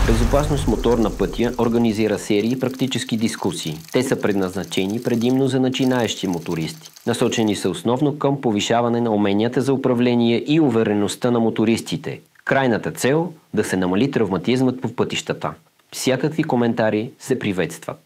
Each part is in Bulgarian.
Безопасност мотор на пътя организира серии и практически дискусии. Те са предназначени предимно за начинаещи мотористи. Насочени са основно към повишаване на уменията за управление и увереността на мотористите. Крайната цел – да се намали травматизмът по пътищата. Всякакви коментари се приветстват.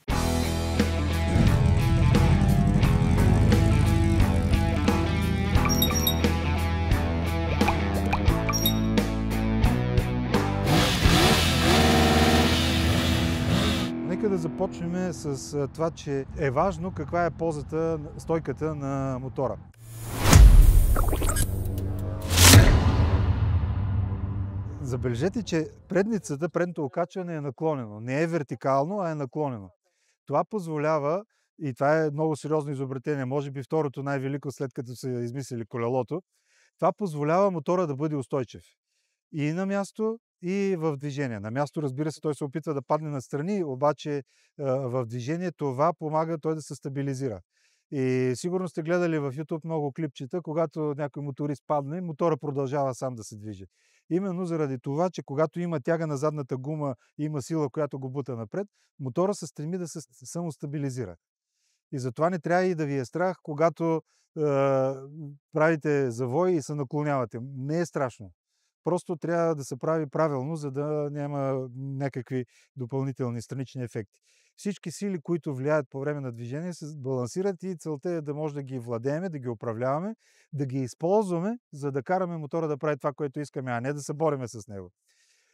Нека да започнем с това, че е важно каква е ползата, стойката на мотора. Забележете, че предното окачване е наклонено. Не е вертикално, а е наклонено. Това позволява, и това е много сериозно изобретение, може би второто най-велико след като са измислили колелото, това позволява мотора да бъде устойчив. И на място, и в движение. На място, разбира се, той се опитва да падне настрани, обаче в движение това помага той да се стабилизира. И сигурно сте гледали в YouTube много клипчета, когато някой моторист падне, мотора продължава сам да се движи. Именно заради това, че когато има тяга на задната гума, има сила, която го бута напред, мотора се стреми да се самостабилизира. И затова не трябва и да ви е страх, когато правите завой и се наклонявате. Не е страшно. Просто трябва да се прави правилно, за да няма някакви допълнителни странични ефекти. Всички сили, които влияят по време на движение, се балансират и целта е да може да ги владееме, да ги управляваме, да ги използваме, за да караме мотора да прави това, което искаме, а не да се бориме с него.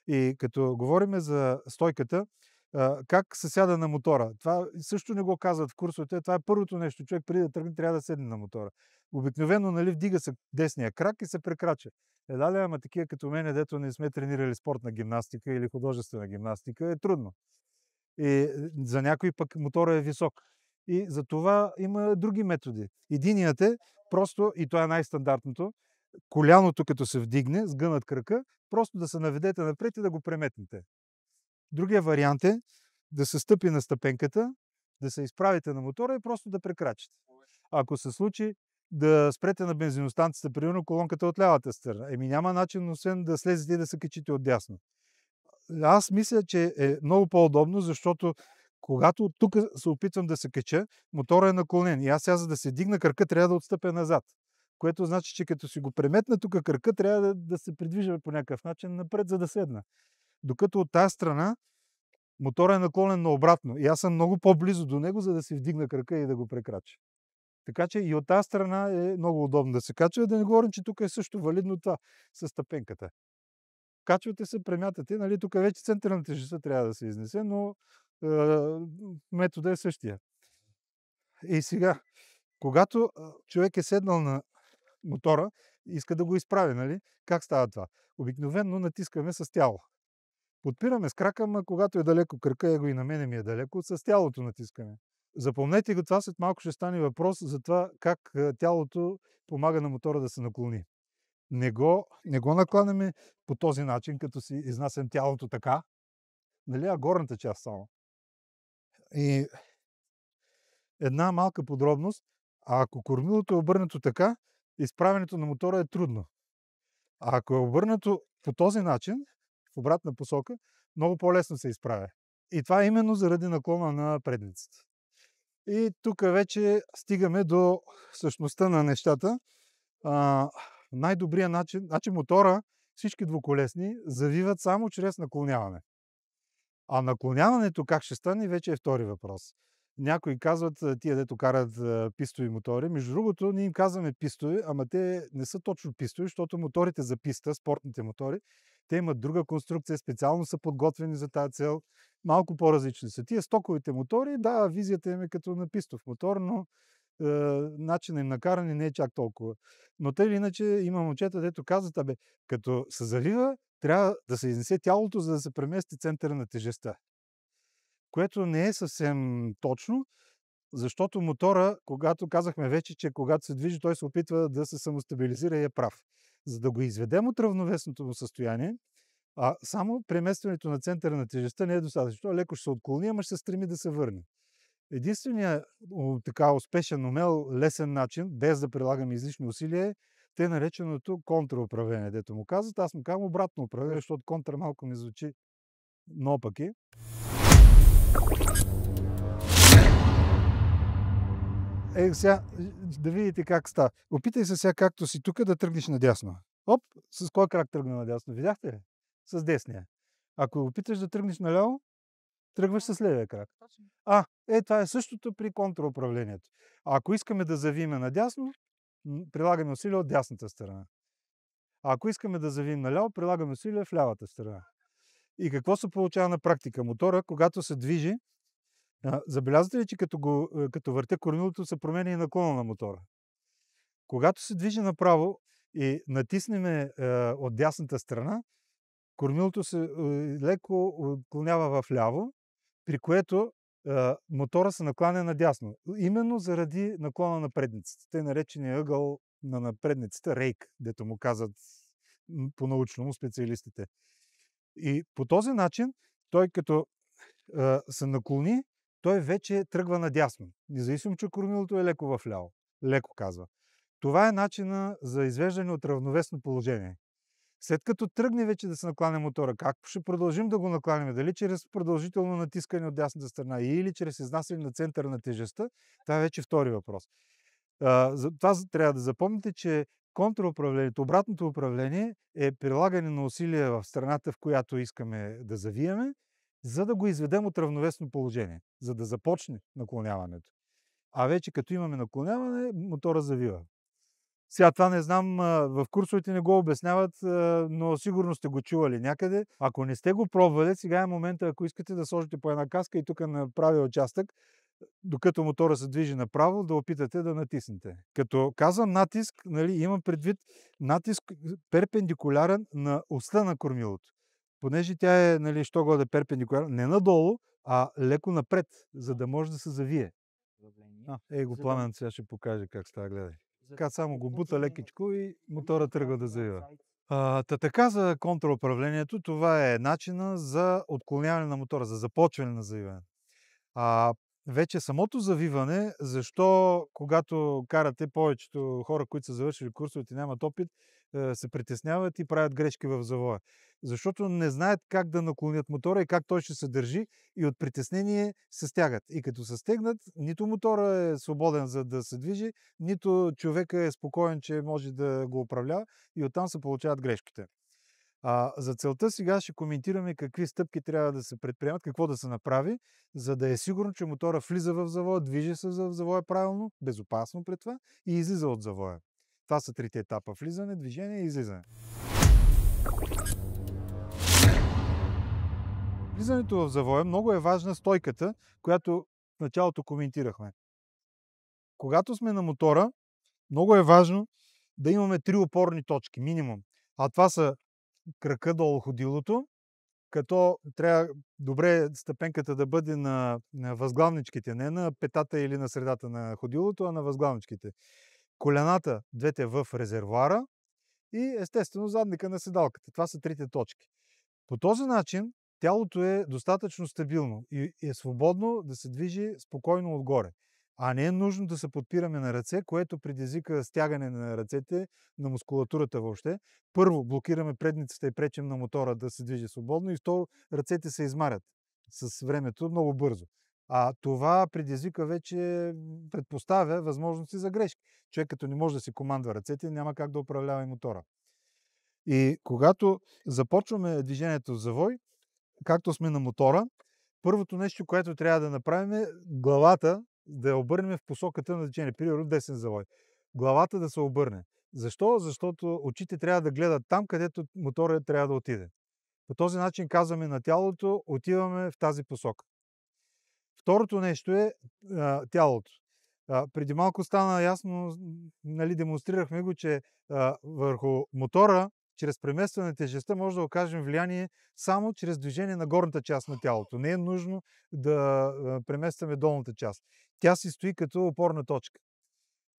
И като говорим за стойката, как се сяда на мотора? Това също не го казват в курсовете. Това е първото нещо. Човек преди да тръгне трябва да седне на мотора. Обикновено, нали, вдига се десния крак и се прекрача. Ама такива като мен, дето не сме тренирали спортна гимнастика или художествена гимнастика, е трудно. И за някой пък мотора е висок. И за това има други методи. Единият е просто, и това е най-стандартното, коляното като се вдигне, сгънат крака, просто да се наведете напред и да го преметнете. Другия вариант е да се стъпи на стъпенката, да се изправите на мотора и просто да прекрачите. Ако се случи да спрете на бензиностанцията, примерно колонката от лявата страна, няма начин, освен да слезете и да се качите отдясно. Аз мисля, че е много по-удобно, защото когато тук се опитвам да се кача, мотора е наклонен и аз сега, за да се дигна кръка, трябва да отстъпя назад. Което значи, че като си го преметна тук кръка, трябва да се придвижа по някакъв начин напред, за да седна. Докато от тази страна мотора е наклонен наобратно и аз съм много по-близо до него, за да си вдигна кръка и да го прекрача. Така че и от тази страна е много удобно да се качва. Да не говорим, че тук е също валидно това с стъпенката. Качвате се, премятате. Нали, тук вече центъра на тежестта трябва да се изнесе, но метода е същия. И сега, когато човек е седнал на мотора, иска да го изправи, нали? Как става това? Обикновено натискаме с тяло. Подпираме с крака, ама когато е далеко кръка, его и на мене ми е далеко, с тялото натискаме. Запомнете го това, след малко ще стане въпрос за това как тялото помага на мотора да се наклони. Не го накланяме по този начин, като си изнасям тялото така, нали, а горната част само. И една малка подробност, ако кормилото е обърнато така, изправянето на мотора е трудно. А ако е обърнато по този начин, в обратна посока, много по-лесно се изправя. И това е именно заради наклона на предниците. И тук вече стигаме до същността на нещата. Най-добрият начин, мотора, всички двуколесни, завиват само чрез наклоняване. А наклоняването как ще стане, вече е втори въпрос. Някои казват, тия дето карат пистови мотори. Между другото, ние им казваме пистови, ама те не са точно пистови, защото моторите за писта, спортните мотори, те имат друга конструкция, специално са подготвени за тази цел. Малко по-различни са. Тия стоковите мотори, да, визията им е като на пистов мотор, но начинът им на каране не е чак толкова. Но тъй или иначе има момчета, дето казват, като се завива, трябва да се изнесе тялото, за да се премести центъра на тежестта. Което не е съвсем точно, защото мотора, когато казахме вече, че когато се движи, той се опитва да се самостабилизира и е прав. За да го изведем от равновесното му състояние, само преместването на центъра на тежестта не е достатъчно. Леко ще се отклони, ама ще се стреми да се върне. Единственият така успешен, умел, лесен начин, без да прилагаме излишни усилия, е тъй нареченото контрауправление, дето му казват. Аз му казвам обратно управление, защото контра малко ми звучи наопаки. Сега да видите как става. Опитай се сега, както си тук, да тръгнеш надясно. Оп, с кой крак тръгна надясно? Видяхте ли? С десния. Ако опиташ да тръгнеш наляво, тръгваш с левия крак. Това е същото при контрауправлението. Ако искаме да завиме надясно, прилагаме усилия от дясната страна. А ако искаме да завием наляво, прилагаме усилия в лявата страна. И какво се получава на практика? Мотора, когато се движи, забелязвате ли, че като въртя кормилото, се променя и наклона на мотора? Когато се движи направо и натиснем от дясната страна, кормилото се леко отклонява в ляво, при което мотора се накланя надясно. Именно заради наклона на предницата. Тъй наречения ъгъл на напредницата, рейк, дето му казват по-научно специалистите. И по този начин, той като се наклони, той вече тръгва надясно. Независимо, че кормилото е леко вляво. Леко казва. Това е начина за извеждане от равновесно положение. След като тръгне вече да се накланя мотора, как ще продължим да го накланяме? Дали чрез продължително натискане от дясната страна или чрез изнасяне на центъра на тежестта? Това е вече втори въпрос. Това трябва да запомните, че контрауправлението, обратното управление е прилагане на усилия в страната, в която искаме да завиеме, за да го изведем от равновесно положение, за да започне наклоняването. А вече като имаме наклоняване, мотора завива. Сега това не знам, в курсовете не го обясняват, но сигурно сте го чували някъде. Ако не сте го пробвали, сега е момента, ако искате да сложите по една каска и тук на правия участък, докато мотора се движи направо, да опитате да натиснете. Като казвам натиск, имам предвид натиск перпендикулярен на оста на кормилото. Понеже тя е, що годе перпендикулярна, не надолу, а леко напред, за да може да се завие. Го Пламен сега ще покаже как става, гледай. Така само го бута лекичко и мотора тръгва да завива. Така за контрауправлението, това е начина за отклоняване на мотора, за започване на завиване. Вече самото завиване, защо когато карате, повечето хора, които са завършили курсовете, нямат опит, се притесняват и правят грешки в завоя. Защото не знаят как да наклонят мотора и как той ще се държи и от притеснение се стягат. И като се стегнат, нито мотора е свободен за да се движи, нито човека е спокоен, че може да го управлява и оттам се получават грешките. За целта сега ще коментираме какви стъпки трябва да се предприемат, какво да се направи, за да е сигурно, че мотора влиза в завоя, движи се в завоя правилно, безопасно пред това и излиза от завоя. Това са трите етапа: влизане, движение и излизане. Влизането в завоя много е важна стойката, която в началото коментирахме. Когато сме на мотора, много е важно да имаме 3 опорни точки, минимум. А това са крака долу ходилото, като трябва добре стъпенката да бъде на възглавничките, не на петата или на средата на ходилото, а на възглавничките. Колената, двете в резервоара и естествено задника на седалката. Това са трите точки. По този начин тялото е достатъчно стабилно и е свободно да се движи спокойно отгоре. А не е нужно да се подпираме на ръце, което предизвика стягане на ръцете, на мускулатурата въобще. Първо, блокираме предницата и пречим на мотора да се движи свободно и второ, ръцете се измарят с времето много бързо. Това предизвика вече, предпоставя възможности за грешки. Човек като не може да си командва ръцете, няма как да управлява и мотора. И когато започваме движението в завой, както сме на мотора, първото нещо, което трябва да направим е главата да я обърнем в посоката на движение, примерно десен завой. Главата да се обърне. Защо? Защото очите трябва да гледат там, където моторът трябва да отиде. По този начин казваме на тялото, отиваме в тази посока. Второто нещо е тялото. Преди малко стана ясно, демонстрирахме го, че върху мотора, чрез преместване на тежестта, може да окажем влияние само чрез движение на горната част на тялото. Не е нужно да преместваме долната част. Тя си стои като опорна точка.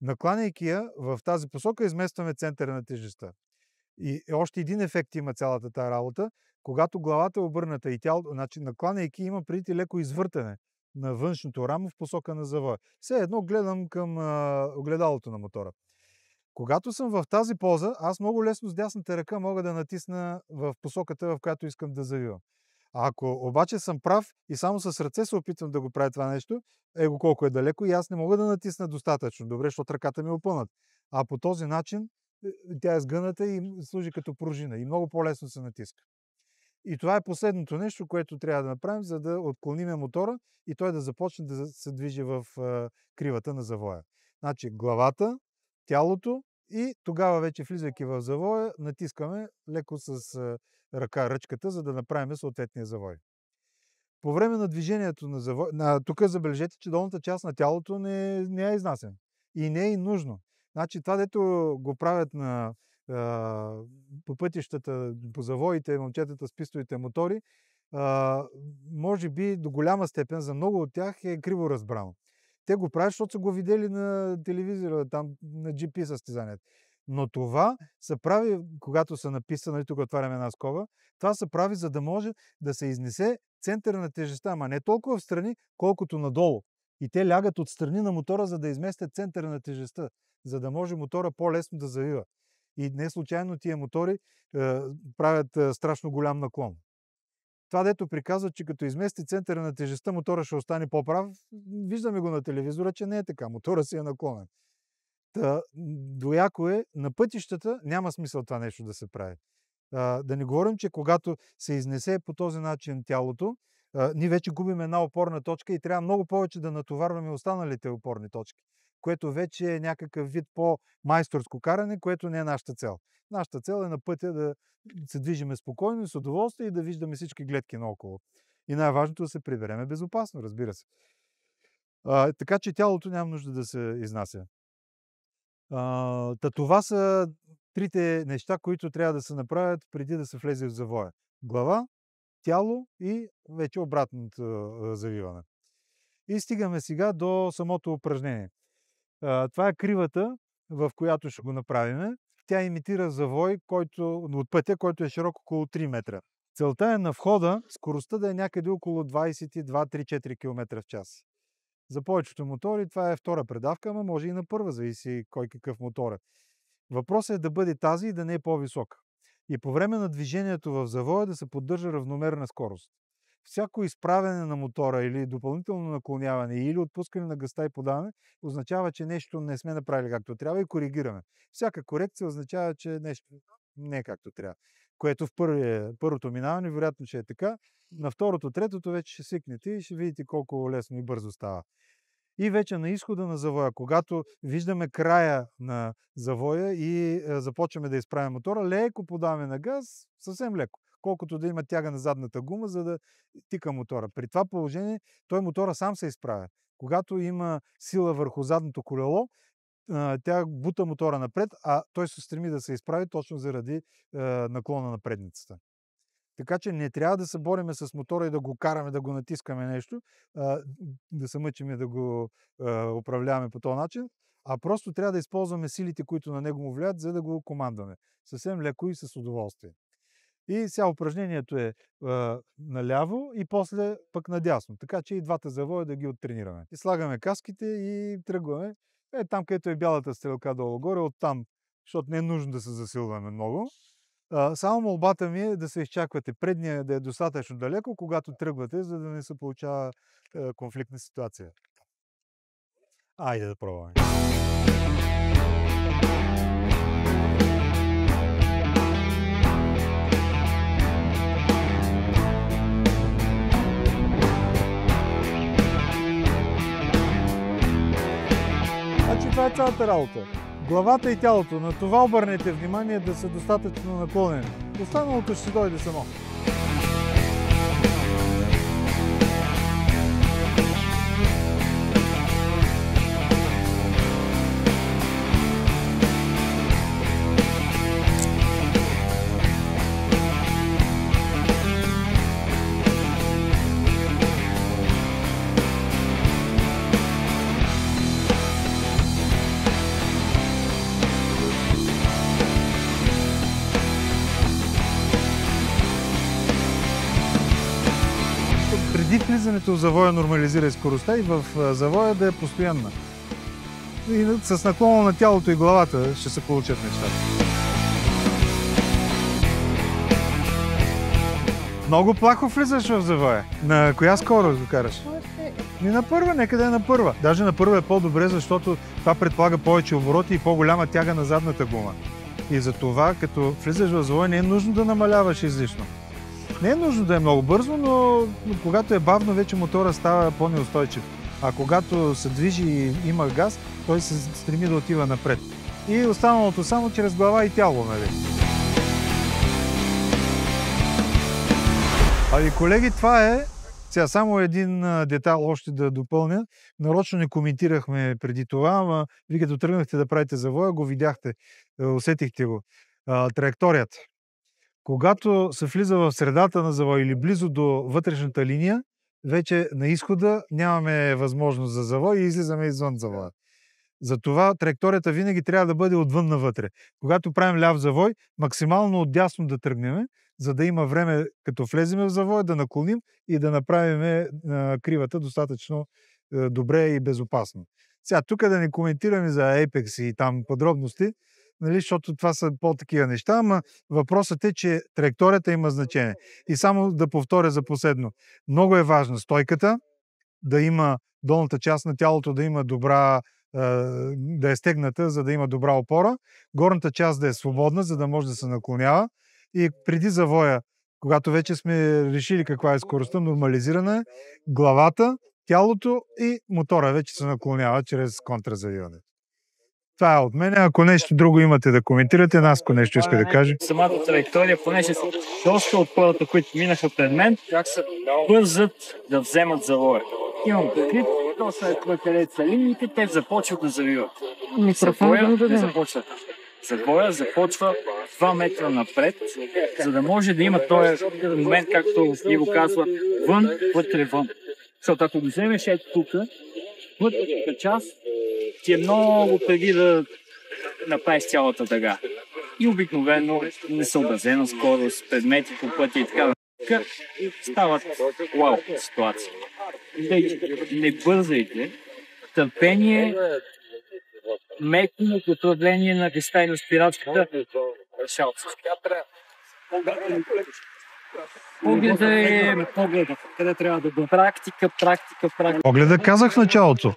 Накланяйки я в тази посока, изместваме центъра на тежестта. И още един ефект има цялата тази работа. Когато главата е обърната и тялото, значи накланяйки, има преди леко извъртане на външното рамо в посока на завоя. Все едно гледам към огледалото на мотора. Когато съм в тази поза, аз много лесно с дясната ръка мога да натисна в посоката, в която искам да завивам. А ако обаче съм прав и само с ръце се опитвам да го правя това нещо, его колко е далеко и аз не мога да натисна достатъчно добре, защото ръката ми е опънат. А по този начин тя е сгъната и служи като пружина и много по-лесно се натиска. И това е последното нещо, което трябва да направим, за да отклоним мотора и той да започне да се движи в кривата на завоя. Значи главата, тялото и тогава вече влизайки в завоя, натискаме леко с ръчката, за да направим съответния завой. По време на движението на завой, тук забележете, че долната част на тялото не е изнасен. И не е и нужно. Значи това, дето го правят по пътищата, по завоите, момчетата с пистовите мотори, може би до голяма степен за много от тях е криво разбрано. Те го правят, защото са го видели на телевизора, там на GP състезанието. Но това се прави, когато са написани, тук отваряме една скоба, това се прави, за да може да се изнесе центъра на тежестта, ама не толкова в страни, колкото надолу. И те лягат от страни на мотора, за да изместят центъра на тежестта, за да може мотора по-лесно да завива. И не случайно тия мотори правят страшно голям наклон. Това, дето приказва, че като измести центъра на тежестта, мотора ще остане по-прав, виждаме го на телевизора, че не е така. Мотора си е наклонен. Дояко е, на пътищата няма смисъл това нещо да се прави. Да не говорим, че когато се изнесе по този начин тялото, ние вече губим една опорна точка и трябва много повече да натоварваме останалите опорни точки, което вече е някакъв вид по-майсторско каране, което не е нашата цел. Нашата цел е на пътя да се движиме спокойно, с удоволствие и да виждаме всички гледки наоколо. И най-важното да се прибереме безопасно, разбира се. Така че тялото няма нужда да се изнася. Това са трите неща, които трябва да се направят преди да се влезе в завоя. Глава, тяло и вече обратното завиване. И стигаме сега до самото упражнение. Това е кривата, в която ще го направим. Тя имитира завой от пътя, който е широк около 3 метра. Целта е на входа скоростта да е някъде около 22-3-4 км в час. За повечето мотори това е втора предавка, ама може и на първа, зависи кой какъв мотор е. Въпросът е да бъде тази и да не е по-висока. И по време на движението в завоя да се поддържа равномерна скорост. Всяко изправяне на мотора или допълнително наклоняване или отпускане на газта и подаване означава, че нещо не сме направили както трябва и коригираме. Всяка корекция означава, че нещо не е както трябва. Което в първото минаване вероятно ще е така. На второто, третото вече ще свикнете и ще видите колко лесно и бързо става. И вече на изхода на завоя, когато виждаме края на завоя и започваме да изправим мотора, леко подаваме на газ, съвсем леко, колкото да има тяга на задната гума, за да тика мотора. При това положение той мотора сам се изправя. Когато има сила върху задното колело, тя бута мотора напред, а той се стреми да се изправи точно заради наклона на предницата. Така че не трябва да се бориме с мотора и да го караме, да го натискаме нещо, да се мъчиме да го управляваме по този начин, а просто трябва да използваме силите, които на него му влияят, за да го командваме. Съвсем леко и с удоволствие. И сега упражнението е наляво и после пък надясно. Така че и двата завоя да ги оттренираме. И слагаме каските и тръгваме. Там, където е бялата стрелка долу-горе, оттам, защото не е нужно да се засилваме много. Само молбата ми е да се изчаквате предния да е достатъчно далеко, когато тръгвате, за да не се получава конфликтна ситуация. Айде да пробваме. Значи това е цялата работа. Главата и тялото. На това обърнете внимание да са достатъчно наклонени. Останалото ще дойде само. Преди влизането в завоя нормализира скоростта и в завоя да е постоянна. И с наклона на тялото и главата ще се получат нещата. Много плахо влизаш в завоя. На коя скорост го караш? И на първа, нека да е на първа. Даже на първа е по-добре, защото това предполага повече обороти и по-голяма тяга на задната гума. И за това, като влизаш в завоя, не е нужно да намаляваш излишно. Не е нужно да е много бързо, но когато е бавно, вече мотора става по-неустойчив. А когато се движи и има газ, той се стреми да отива напред. И останалото само чрез глава и тяло, нали? Ами, колеги, това е. Сега само един детайл още да допълня. Нарочно не коментирахме преди това, ама вие като тръгнахте да правите завоя, го видяхте, усетихте го. Траекторията. Когато се влиза в средата на завоя или близо до вътрешната линия, вече на изхода нямаме възможност за завой и излизаме извън завоя. Затова траекторията винаги трябва да бъде отвън навътре. Когато правим ляв завой, максимално отдясно да тръгнем, за да има време, като влезем в завоя, да наклоним и да направим кривата достатъчно добре и безопасно. Сега, тук да не коментираме за Apex и там подробности, нали, защото това са по-такива неща, ама въпросът е, че траекторията има значение. И само да повторя за последно. Много е важна стойката, да има долната част на тялото, да има добра, да е стегната, за да има добра опора, горната част да е свободна, за да може да се наклонява. И преди завоя, когато вече сме решили каква е скоростта, нормализирана е, главата, тялото и мотора вече се наклонява чрез контразавиване. Това е от мен. Ако нещо друго имате да коментирате, аз ако нещо иска да кажа. Самата траектория, понеже доста от хората, които минаха пред мен, как се бързат да вземат завоя. Имам предвид, то след това, където са линиите, те започват да завиват. Завоя не започват. Завоя започва 2 метра напред, за да може да има този момент, както ни го казват, вън, вътре, вън. Защото ако го вземеш ето тук, вътрешната част ти е много преди да направиш цялата дъга. И обикновено несъобразена скорост, предмети по пътя и така стават вау ситуации. Не бързайте, търпение, меко управление на гъста и на спирачката. Погледа е погледа. Къде трябва да бъде? Практика. Погледа казах в началото.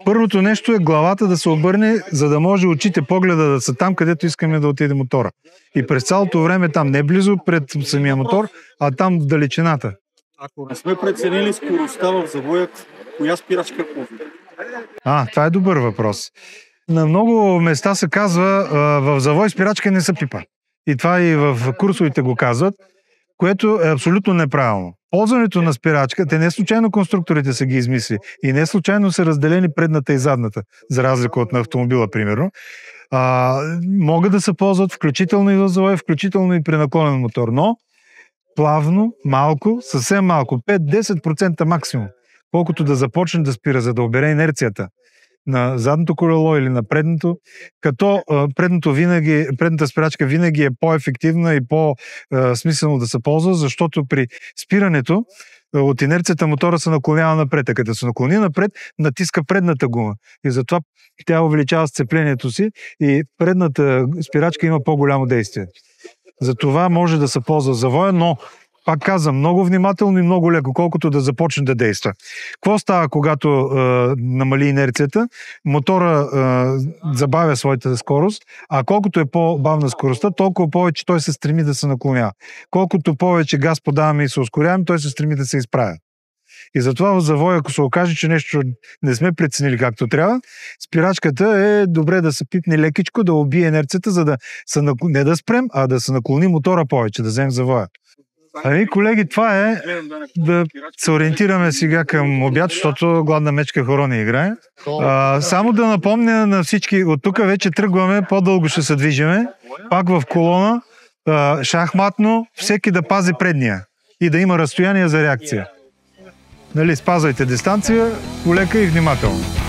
Първото нещо е главата да се обърне, за да може очите, погледа да са там, където искаме да отиде мотора. И през цялото време там, не близо пред самия мотор, а там в далечината. Ако не сме преценили скоростта в завоят, коя спирачка ползва? Това е добър въпрос. На много места се казва, в завой спирачка не се пипа. И това и в курсовете го казват, което е абсолютно неправилно. Ползването на спирачка, те не случайно конструкторите са ги измисли и не случайно са разделени предната и задната, за разлика от на автомобила, примерно. Могат да се ползват включително и в завой, включително и при наклонен мотор, но плавно, малко, съвсем малко, 5-10% максимум, колкото да започне да спира, за да обере инерцията на задното колело или на предното, като предната спирачка винаги е по-ефективна и по-смислено да се ползва, защото при спирането от инерцията мотора се наклонява напред, а като се наклони напред, натиска предната гума. И затова тя увеличава сцеплението си и предната спирачка има по-голямо действие. Затова може да се ползва завоя, но пак казвам, много внимателно и много леко, колкото да започне да действа. Какво става, когато намали инерцията? Мотора забавя своята скорост, а колкото е по-бавна скоростта, толкова повече той се стреми да се наклонява. Колкото повече газ подаваме и се ускоряваме, той се стреми да се изправя. И затова в завоя, ако се окаже, че нещо не сме преценили както трябва, спирачката е добре да се пипне лекичко, да убие инерцията, за да не да спрем, а да се наклони мотора повече, да вземем завоя. Колеги, това е да се ориентираме сега към обяд, защото гладна мечка хоро не играе. Само да напомня на всички, от тук вече тръгваме, по-дълго ще се движиме, пак в колона, шахматно, всеки да пази предния и да има разстояние за реакция. Спазвайте дистанция, полека и внимателно.